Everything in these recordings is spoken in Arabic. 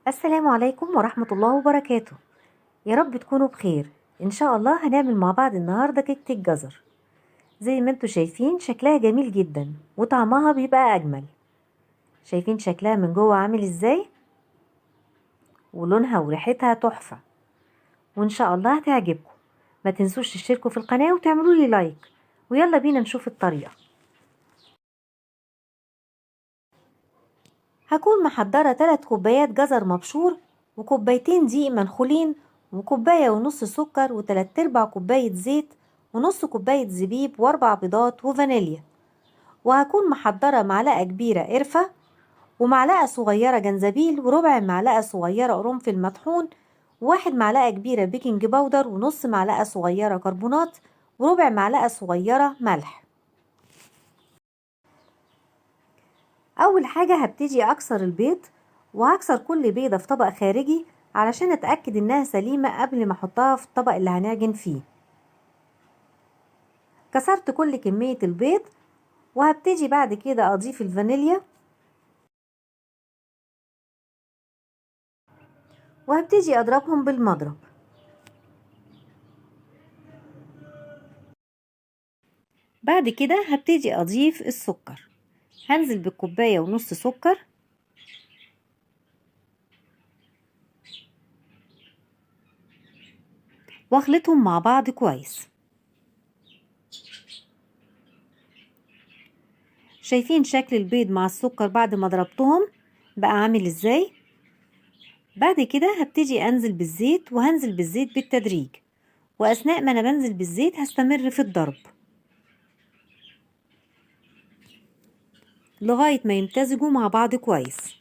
السلام عليكم ورحمة الله وبركاته. يا رب تكونوا بخير. إن شاء الله هنعمل مع بعض النهاردة كيكة الجزر. زي ما انتوا شايفين شكلها جميل جدا وطعمها بيبقى أجمل. شايفين شكلها من جوه عامل ازاي، ولونها وريحتها تحفة، وإن شاء الله هتعجبكم. ما تنسوش تشتركوا في القناة وتعملوا لي لايك، ويلا بينا نشوف الطريقة. هكون محضرة 3 كوبايات جزر مبشور، وكوبايتين دقيق منخولين، وكوباية ونص سكر، و3/4 كوباية زيت، ونص كوباية زبيب، و4 بيضات، وفانيليا. وهكون محضرة معلقة كبيرة قرفة، ومعلقة صغيرة جنزبيل، وربع معلقة صغيرة قرنفل مطحون، و1 معلقة كبيرة بيكنج باودر، ونص معلقة صغيرة كربونات، وربع معلقة صغيرة ملح. اول حاجة هبتدي اكسر البيض، وهكسر كل بيضة في طبق خارجي علشان اتأكد انها سليمة قبل ما احطها في الطبق اللي هنعجن فيه. كسرت كل كمية البيض، وهبتدي بعد كده اضيف الفانيليا، وهبتدي اضربهم بالمضرب. بعد كده هبتدي اضيف السكر. هنزل بالكوباية ونص سكر، واخلطهم مع بعض كويس. شايفين شكل البيض مع السكر بعد ما ضربتهم بقى عامل ازاي؟ بعد كده هبتدي انزل بالزيت، وهنزل بالزيت بالتدريج، واثناء ما انا بنزل بالزيت هستمر في الضرب لغاية ما يمتزجوا مع بعض كويس.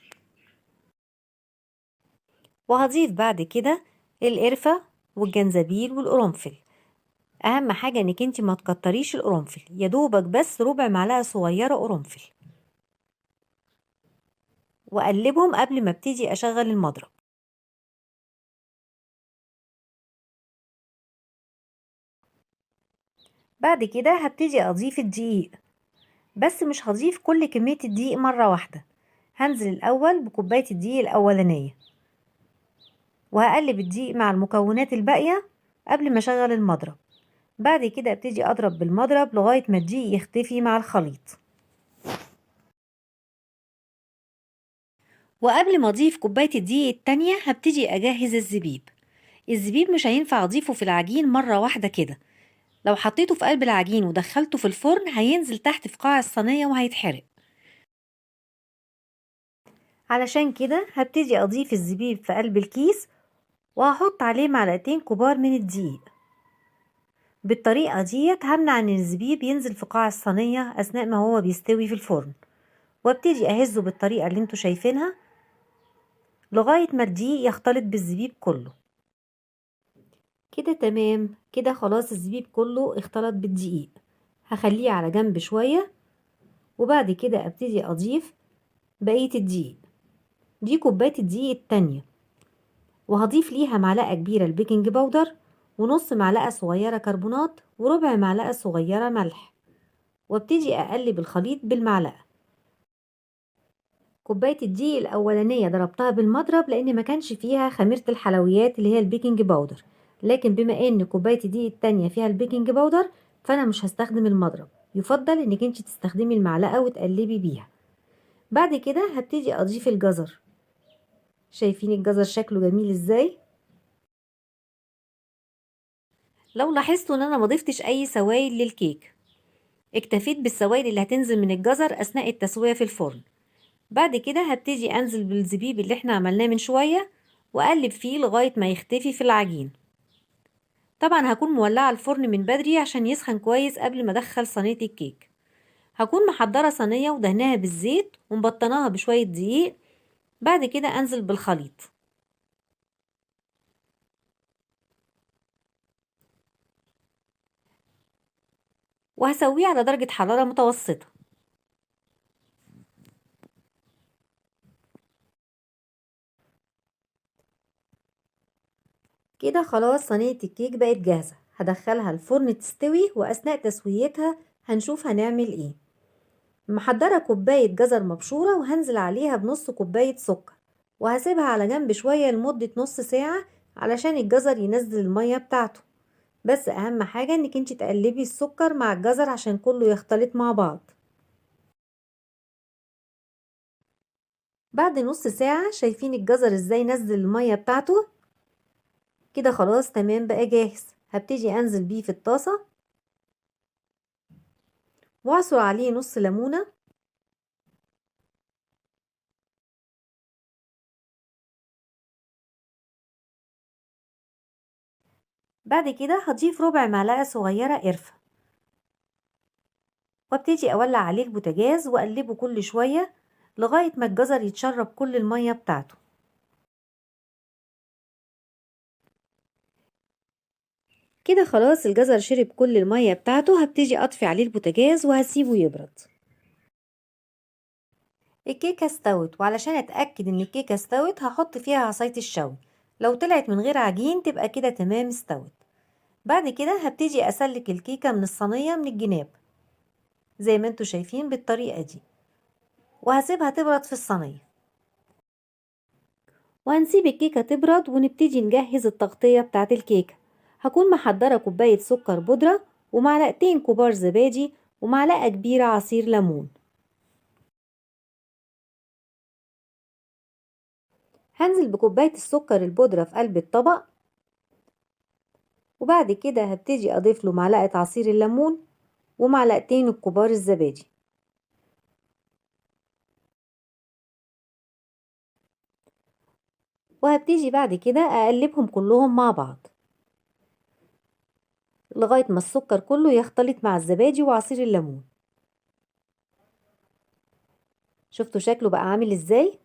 وهضيف بعد كده القرفة والجنزبيل والقرنفل. اهم حاجة انك انتي ما تكتريش القرنفل، يا دوبك بس ربع معلقة صغيرة قرنفل، واقلبهم قبل ما ابتدي اشغل المضرب. بعد كده هبتدي اضيف الدقيق، بس مش هضيف كل كمية الدقيق مرة واحدة. هنزل الاول بكوباية الدقيق الاولانية، وهقلب الدقيق مع المكونات الباقية قبل ما اشغل المضرب. بعد كده ابتدي اضرب بالمضرب لغاية ما الدقيق يختفي مع الخليط. وقبل ما اضيف كوباية الدقيق التانية هبتدي اجهز الزبيب. الزبيب مش هينفع اضيفه في العجين مرة واحدة كده. لو حطيته في قلب العجين ودخلته في الفرن هينزل تحت في قاع الصينية وهيتحرق. علشان كده هبتدي اضيف الزبيب في قلب الكيس، وهحط عليه معلقتين كبار من الدقيق. بالطريقة ديت همنع ان الزبيب ينزل في قاع الصينية اثناء ما هو بيستوي في الفرن. وابتدي اهزه بالطريقة اللي انتوا شايفينها لغاية ما الدقيق يختلط بالزبيب كله. كده تمام، كده خلاص الزبيب كله اختلط بالدقيق. هخليه على جنب شوية، وبعد كده ابتدي اضيف بقية الدقيق. دي كوباية الدقيق التانية، وهضيف ليها معلقة كبيرة البيكنج باودر، ونص معلقة صغيرة كربونات، وربع معلقة صغيرة ملح، وابتدي اقلب الخليط بالمعلقة. كوباية الدقيق الأولانية ضربتها بالمضرب لأن ما كانش فيها خميرة الحلويات اللي هي البيكنج باودر، لكن بما ان كوباية الدقيق التانية فيها البيكنج باودر فأنا مش هستخدم المضرب. يفضل انك انت تستخدمي المعلقة وتقلبي بيها. بعد كده هبتدي أضيف الجزر. شايفين الجزر شكله جميل ازاي؟ لو لاحظتوا ان انا ما ضفتش اي سوائل للكيك، اكتفيت بالسوائل اللي هتنزل من الجزر اثناء التسوية في الفرن. بعد كده هبتدي انزل بالزبيب اللي احنا عملناه من شوية، واقلب فيه لغاية ما يختفي في العجين. طبعا هكون مولعة الفرن من بدري عشان يسخن كويس قبل ما ادخل صينية الكيك. هكون محضرة صينية ودهناها بالزيت ومبطناها بشوية دقيق. بعد كده انزل بالخليط، وهسويه على درجة حرارة متوسطة. كده خلاص صينية الكيك بقت جاهزة. هدخلها الفرن تستوي، وأثناء تسويتها هنشوف هنعمل ايه. محضرة كوباية جزر مبشورة، وهنزل عليها بنص كوباية سكر، وهسيبها على جنب شوية لمدة نص ساعة علشان الجزر ينزل المية بتاعته. بس اهم حاجة انك انت تقلبي السكر مع الجزر عشان كله يختلط مع بعض. بعد نص ساعة شايفين الجزر ازاي نزل المية بتاعته؟ كده خلاص تمام بقى جاهز. هبتدي انزل بيه في الطاسة واعصر عليه نص ليمونة، بعد كده هضيف ربع معلقة صغيرة قرفة، وابتدي اولع عليه البوتاجاز واقلبه كل شوية لغاية ما الجزر يتشرب كل المية بتاعته. كده خلاص الجزر شرب كل المية بتاعته. هبتدي اطفي عليه البوتاجاز وهسيبه يبرد. الكيكة استوت، وعلشان اتأكد ان الكيكة استوت هحط فيها عصاية الشوي. لو طلعت من غير عجين تبقى كده تمام استوت. بعد كده هبتدي اسلك الكيكة من الصينية من الجناب زي ما انتوا شايفين بالطريقة دي، وهسيبها تبرد في الصينية. وهنسيب الكيكة تبرد ونبتدي نجهز التغطية بتاعت الكيكة. هكون محضرة كوباية سكر بودرة ومعلقتين كبار زبادي ومعلقة كبيرة عصير ليمون. هنزل بكوباية السكر البودرة في قلب الطبق، وبعد كده هبتدي اضيف له معلقة عصير الليمون ومعلقتين الكبار الزبادي، وهبتدي بعد كده اقلبهم كلهم مع بعض لغاية ما السكر كله يختلط مع الزبادي وعصير الليمون. شفتوا شكله بقى عامل ازاي؟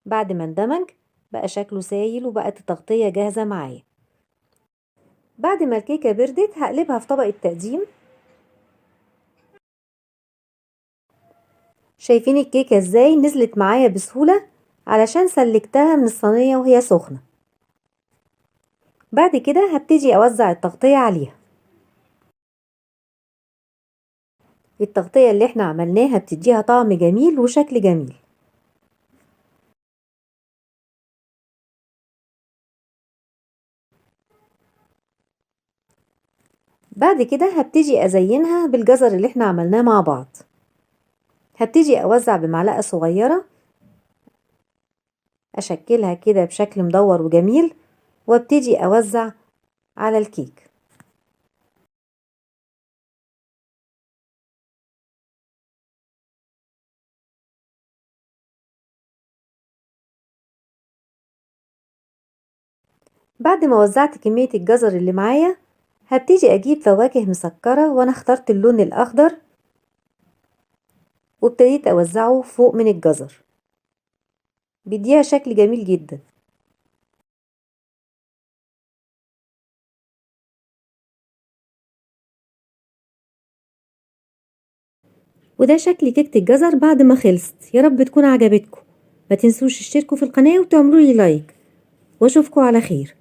بعد ما اندمج بقى شكله سايل وبقت التغطية جاهزة معايا. بعد ما الكيكة بردت هقلبها في طبق التقديم. شايفين الكيكة ازاي نزلت معايا بسهولة علشان سلكتها من الصينية وهي سخنة. بعد كده هبتدي اوزع التغطية عليها. التغطية اللي احنا عملناها بتديها طعم جميل وشكل جميل. بعد كده هبتدي ازينها بالجزر اللي احنا عملناه مع بعض. هبتدي اوزع بمعلقة صغيرة، اشكلها كده بشكل مدور وجميل، وابتدي اوزع على الكيك. بعد ما وزعت كمية الجزر اللي معايا هبتدي اجيب فواكه مسكرة، وانا اخترت اللون الاخضر وابتديت اوزعه فوق من الجزر، بيديها شكل جميل جدا. وده شكل كيكة الجزر بعد ما خلصت. يا رب تكون عجبتكم. ما تنسوش تشتركوا في القناة وتعملوا لي لايك، واشوفكم على خير.